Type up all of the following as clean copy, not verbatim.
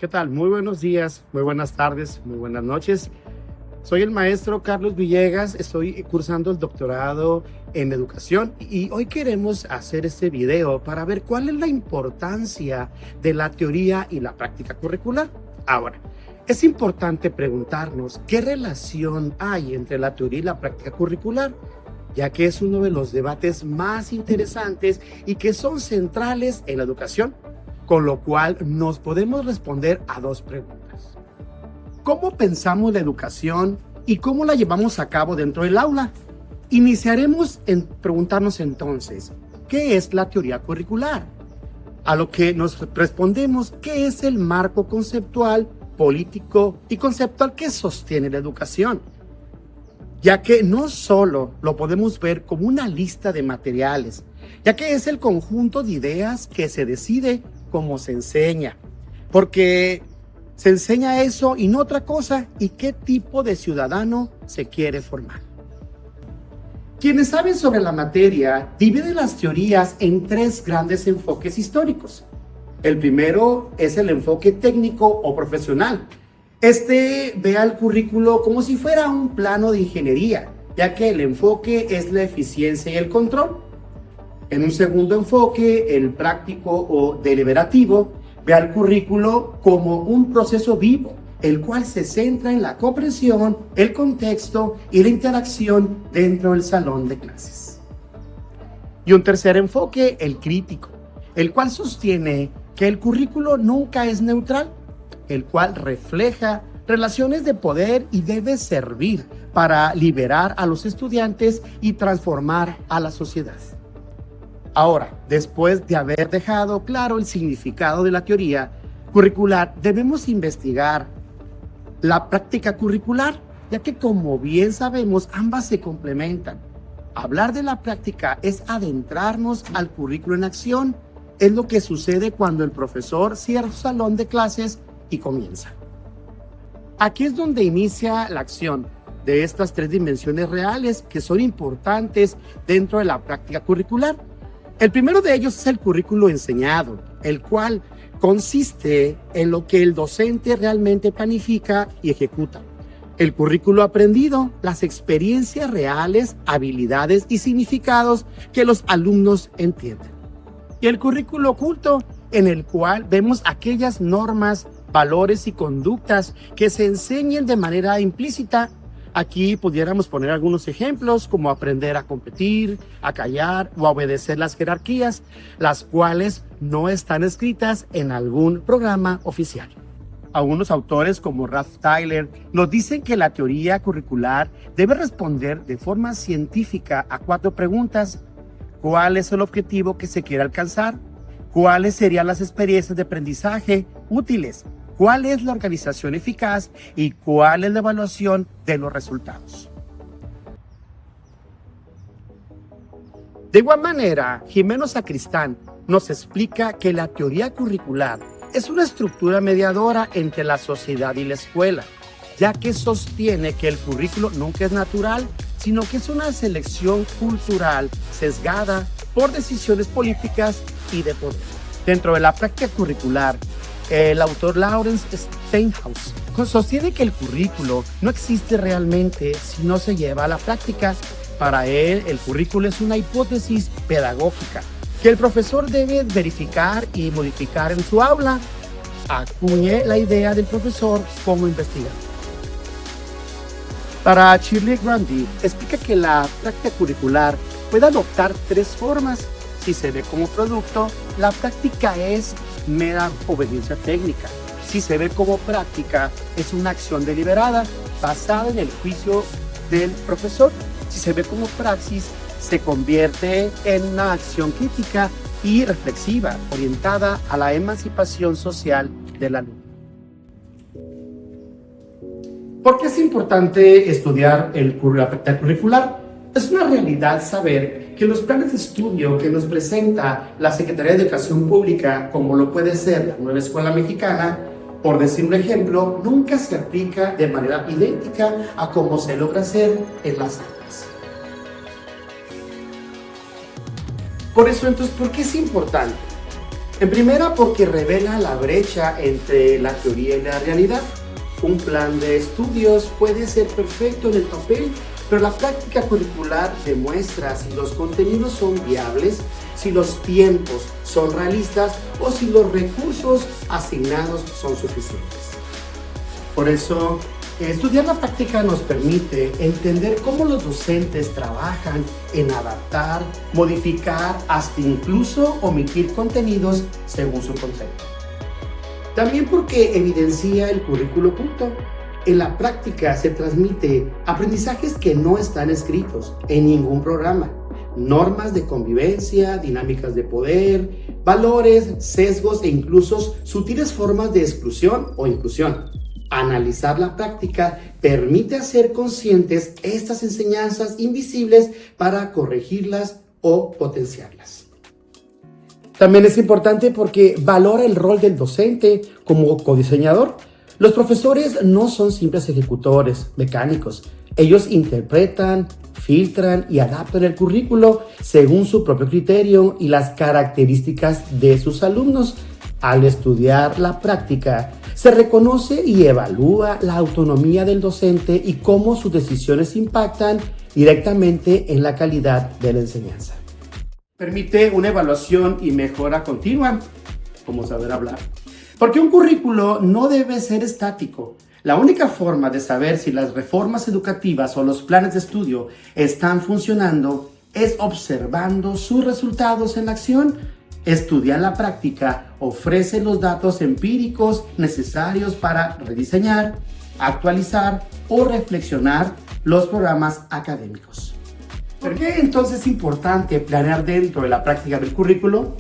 ¿Qué tal? Muy buenos días, muy buenas tardes, muy buenas noches. Soy el maestro Carlos Villegas, estoy cursando el doctorado en educación y hoy queremos hacer este video para ver cuál es la importancia de la teoría y la práctica curricular. Ahora, es importante preguntarnos qué relación hay entre la teoría y la práctica curricular, ya que es uno de los debates más interesantes y que son centrales en la educación, con lo cual nos podemos responder a dos preguntas. ¿Cómo pensamos la educación y cómo la llevamos a cabo dentro del aula? Iniciaremos en preguntarnos entonces, ¿qué es la teoría curricular? A lo que nos respondemos, ¿qué es el marco conceptual, político y conceptual que sostiene la educación? Ya que no solo lo podemos ver como una lista de materiales, ya que es el conjunto de ideas que se decide cómo se enseña, porque se enseña eso y no otra cosa, y qué tipo de ciudadano se quiere formar. Quienes saben sobre la materia dividen las teorías en tres grandes enfoques históricos. El primero es el enfoque técnico o profesional. Este ve al currículo como si fuera un plano de ingeniería, ya que el enfoque es la eficiencia y el control. En un segundo enfoque, el práctico o deliberativo, ve al currículo como un proceso vivo, el cual se centra en la comprensión, el contexto y la interacción dentro del salón de clases. Y un tercer enfoque, el crítico, el cual sostiene que el currículo nunca es neutral, el cual refleja relaciones de poder y debe servir para liberar a los estudiantes y transformar a la sociedad. Ahora, después de haber dejado claro el significado de la teoría curricular, debemos investigar la práctica curricular, ya que como bien sabemos, ambas se complementan. Hablar de la práctica es adentrarnos al currículo en acción, es lo que sucede cuando el profesor cierra su salón de clases y comienza. Aquí es donde inicia la acción de estas tres dimensiones reales que son importantes dentro de la práctica curricular. El primero de ellos es el currículo enseñado, el cual consiste en lo que el docente realmente planifica y ejecuta. El currículo aprendido, las experiencias reales, habilidades y significados que los alumnos entienden. Y el currículo oculto, en el cual vemos aquellas normas, valores y conductas que se enseñan de manera implícita. Aquí pudiéramos poner algunos ejemplos como aprender a competir, a callar o a obedecer las jerarquías, las cuales no están escritas en algún programa oficial. Algunos autores como Ralph Tyler nos dicen que la teoría curricular debe responder de forma científica a 4 preguntas. ¿Cuál es el objetivo que se quiere alcanzar? ¿Cuáles serían las experiencias de aprendizaje útiles? ¿Cuál es la organización eficaz? ¿Y cuál es la evaluación de los resultados? De igual manera, Jimeno Sacristán nos explica que la teoría curricular es una estructura mediadora entre la sociedad y la escuela, ya que sostiene que el currículo nunca es natural, sino que es una selección cultural sesgada por decisiones políticas y de poder. Dentro de la práctica curricular, el autor Lawrence Steinhaus sostiene que el currículo no existe realmente si no se lleva a la práctica. Para él, el currículo es una hipótesis pedagógica que el profesor debe verificar y modificar en su aula. Acuñe la idea del profesor como investigador. Para Shirley Grundy, explica que la práctica curricular puede adoptar 3 formas. Si se ve como producto, la práctica es mera obediencia técnica. Si se ve como práctica, es una acción deliberada basada en el juicio del profesor. Si se ve como praxis, se convierte en una acción crítica y reflexiva, orientada a la emancipación social del alumno. ¿Por qué es importante estudiar la práctica curricular? Es una realidad saber que los planes de estudio que nos presenta la Secretaría de Educación Pública, como lo puede ser la Nueva Escuela Mexicana, por decir un ejemplo, nunca se aplica de manera idéntica a como se logra hacer en las aulas. Por eso, entonces, ¿por qué es importante? En primera, porque revela la brecha entre la teoría y la realidad. Un plan de estudios puede ser perfecto en el papel, pero la práctica curricular demuestra si los contenidos son viables, si los tiempos son realistas o si los recursos asignados son suficientes. Por eso, estudiar la práctica nos permite entender cómo los docentes trabajan en adaptar, modificar, hasta incluso omitir contenidos según su concepto. También porque evidencia el currículo oculto. En la práctica se transmite aprendizajes que no están escritos en ningún programa, normas de convivencia, dinámicas de poder, valores, sesgos e incluso sutiles formas de exclusión o inclusión. Analizar la práctica permite hacer conscientes estas enseñanzas invisibles para corregirlas o potenciarlas. También es importante porque valora el rol del docente como codiseñador. Los profesores no son simples ejecutores mecánicos. Ellos interpretan, filtran y adaptan el currículo según su propio criterio y las características de sus alumnos. Al estudiar la práctica, se reconoce y evalúa la autonomía del docente y cómo sus decisiones impactan directamente en la calidad de la enseñanza. Permite una evaluación y mejora continua, como saber hablar. Porque un currículo no debe ser estático. La única forma de saber si las reformas educativas o los planes de estudio están funcionando es observando sus resultados en acción. Estudiar la práctica ofrece los datos empíricos necesarios para rediseñar, actualizar o reflexionar los programas académicos. ¿Por qué entonces es importante planear dentro de la práctica del currículo?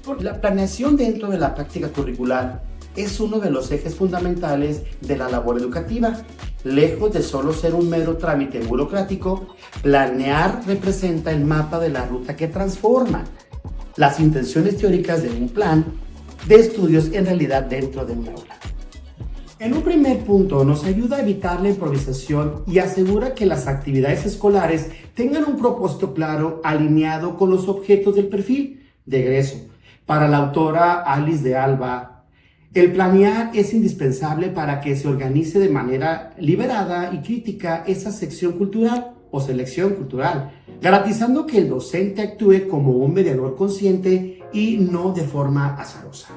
Porque la planeación dentro de la práctica curricular es uno de los ejes fundamentales de la labor educativa. Lejos de solo ser un mero trámite burocrático, planear representa el mapa de la ruta que transforma las intenciones teóricas de un plan de estudios en realidad dentro de un aula. En un primer punto nos ayuda a evitar la improvisación y asegura que las actividades escolares tengan un propósito claro alineado con los objetos del perfil de egreso. Para la autora Alice de Alba, el planear es indispensable para que se organice de manera liberada y crítica esa sección cultural o selección cultural, garantizando que el docente actúe como un mediador consciente y no de forma azarosa.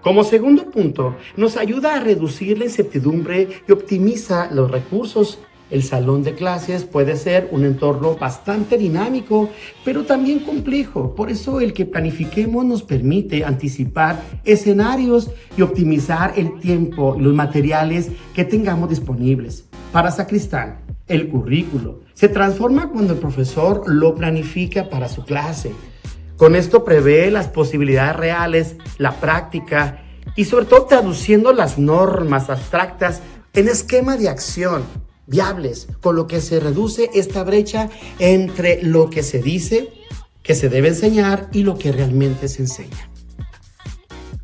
Como segundo punto, nos ayuda a reducir la incertidumbre y optimiza los recursos. El salón de clases puede ser un entorno bastante dinámico, pero también complejo. Por eso el que planifiquemos nos permite anticipar escenarios y optimizar el tiempo y los materiales que tengamos disponibles. Para Sacristán, el currículo se transforma cuando el profesor lo planifica para su clase. Con esto prevé las posibilidades reales, la práctica y sobre todo traduciendo las normas abstractas en esquema de acción viables, con lo que se reduce esta brecha entre lo que se dice que se debe enseñar y lo que realmente se enseña.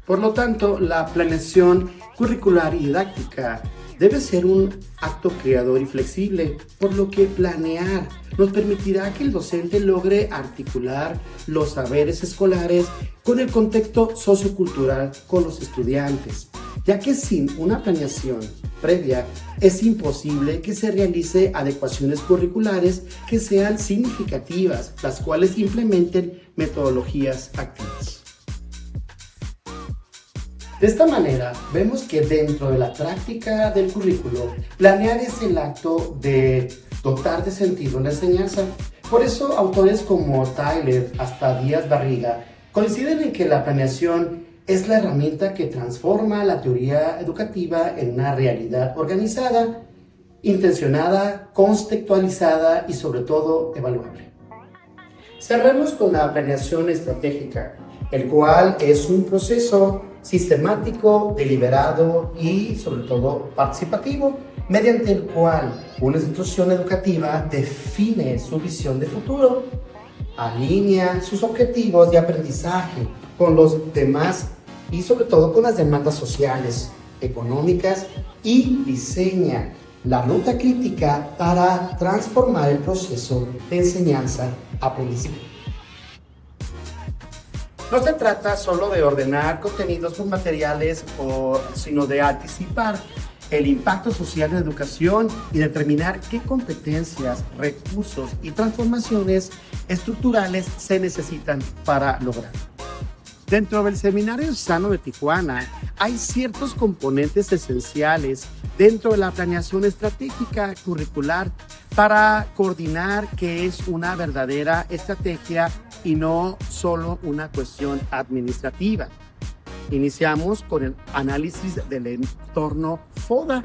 Por lo tanto, la planeación curricular y didáctica debe ser un acto creador y flexible, por lo que planear nos permitirá que el docente logre articular los saberes escolares con el contexto sociocultural con los estudiantes, ya que sin una planeación previa es imposible que se realice adecuaciones curriculares que sean significativas, las cuales implementen metodologías activas. De esta manera, vemos que dentro de la práctica del currículo, planear es el acto de dotar de sentido la enseñanza. Por eso, autores como Tyler hasta Díaz Barriga coinciden en que la planeación es la herramienta que transforma la teoría educativa en una realidad organizada, intencionada, contextualizada y sobre todo evaluable. Cerremos con la planeación estratégica, el cual es un proceso sistemático, deliberado y sobre todo participativo, mediante el cual una institución educativa define su visión de futuro, alinea sus objetivos de aprendizaje con los demás y sobre todo con las demandas sociales, económicas y diseña la ruta crítica para transformar el proceso de enseñanza-aprendizaje. No se trata solo de ordenar contenidos por materiales, sino de anticipar el impacto social de la educación y determinar qué competencias, recursos y transformaciones estructurales se necesitan para lograr. Dentro del Seminario Sano de Tijuana hay ciertos componentes esenciales dentro de la planeación estratégica curricular para coordinar qué es una verdadera estrategia y no solo una cuestión administrativa. Iniciamos con el análisis del entorno FODA.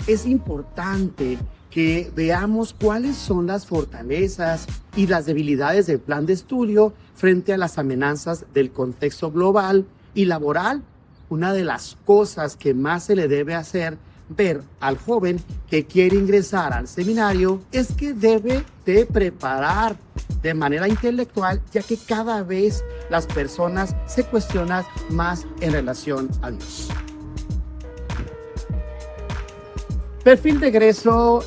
Es importante que veamos cuáles son las fortalezas y las debilidades del plan de estudio frente a las amenazas del contexto global y laboral. Una de las cosas que más se le debe hacer ver al joven que quiere ingresar al seminario es que debe de preparar de manera intelectual, ya que cada vez las personas se cuestionan más en relación a Dios. Perfil de egreso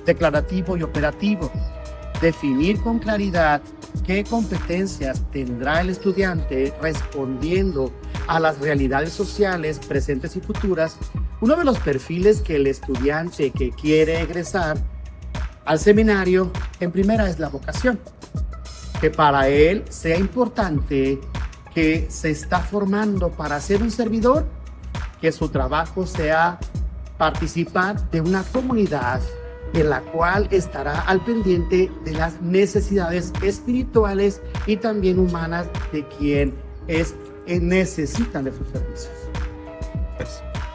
declarativo y operativo. Definir con claridad qué competencias tendrá el estudiante respondiendo a las realidades sociales presentes y futuras. Uno de los perfiles que el estudiante que quiere egresar al seminario, en primera, es la vocación. Que para él sea importante que se está formando para ser un servidor, que su trabajo sea participar de una comunidad en la cual estará al pendiente de las necesidades espirituales y también humanas de quien necesitan de sus servicios.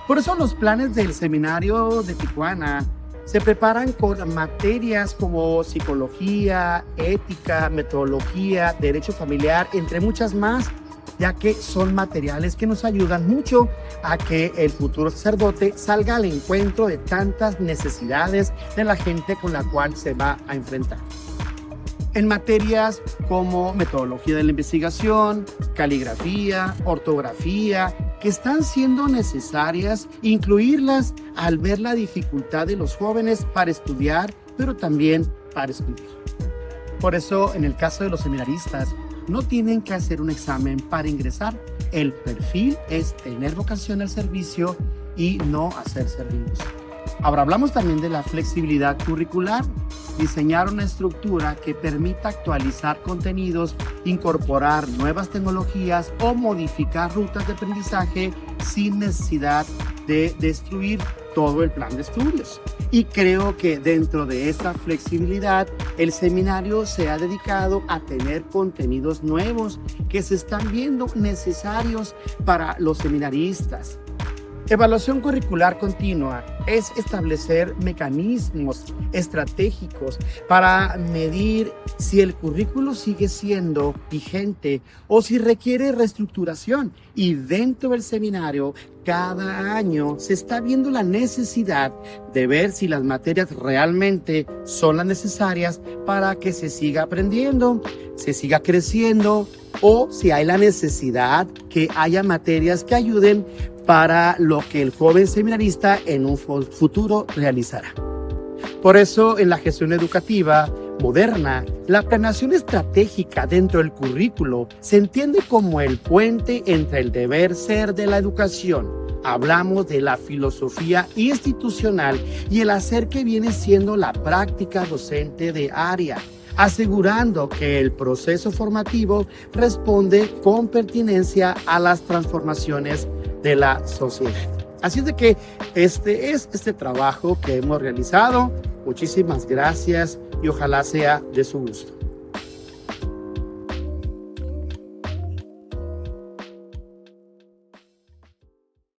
Por eso los planes del Seminario de Tijuana se preparan con materias como psicología, ética, metodología, derecho familiar, entre muchas más, ya que son materiales que nos ayudan mucho a que el futuro sacerdote salga al encuentro de tantas necesidades de la gente con la cual se va a enfrentar. En materias como metodología de la investigación, caligrafía, ortografía, que están siendo necesarias incluirlas al ver la dificultad de los jóvenes para estudiar, pero también para escribir. Por eso, en el caso de los seminaristas, no tienen que hacer un examen para ingresar. El perfil es tener vocación al servicio y no hacer servicios. Ahora hablamos también de la flexibilidad curricular, diseñar una estructura que permita actualizar contenidos, incorporar nuevas tecnologías o modificar rutas de aprendizaje sin necesidad de destruir todo el plan de estudios. Y creo que dentro de esta flexibilidad, el seminario se ha dedicado a tener contenidos nuevos que se están viendo necesarios para los seminaristas. Evaluación curricular continua es establecer mecanismos estratégicos para medir si el currículo sigue siendo vigente o si requiere reestructuración. Y dentro del seminario, cada año se está viendo la necesidad de ver si las materias realmente son las necesarias para que se siga aprendiendo, se siga creciendo, o si hay la necesidad que haya materias que ayuden para lo que el joven seminarista en un futuro realizará. Por eso, en la gestión educativa moderna, la planeación estratégica dentro del currículo se entiende como el puente entre el deber ser de la educación. Hablamos de la filosofía institucional y el hacer que viene siendo la práctica docente de área, asegurando que el proceso formativo responde con pertinencia a las transformaciones de la sociedad. Así es de que este es este trabajo que hemos realizado. Muchísimas gracias y ojalá sea de su gusto.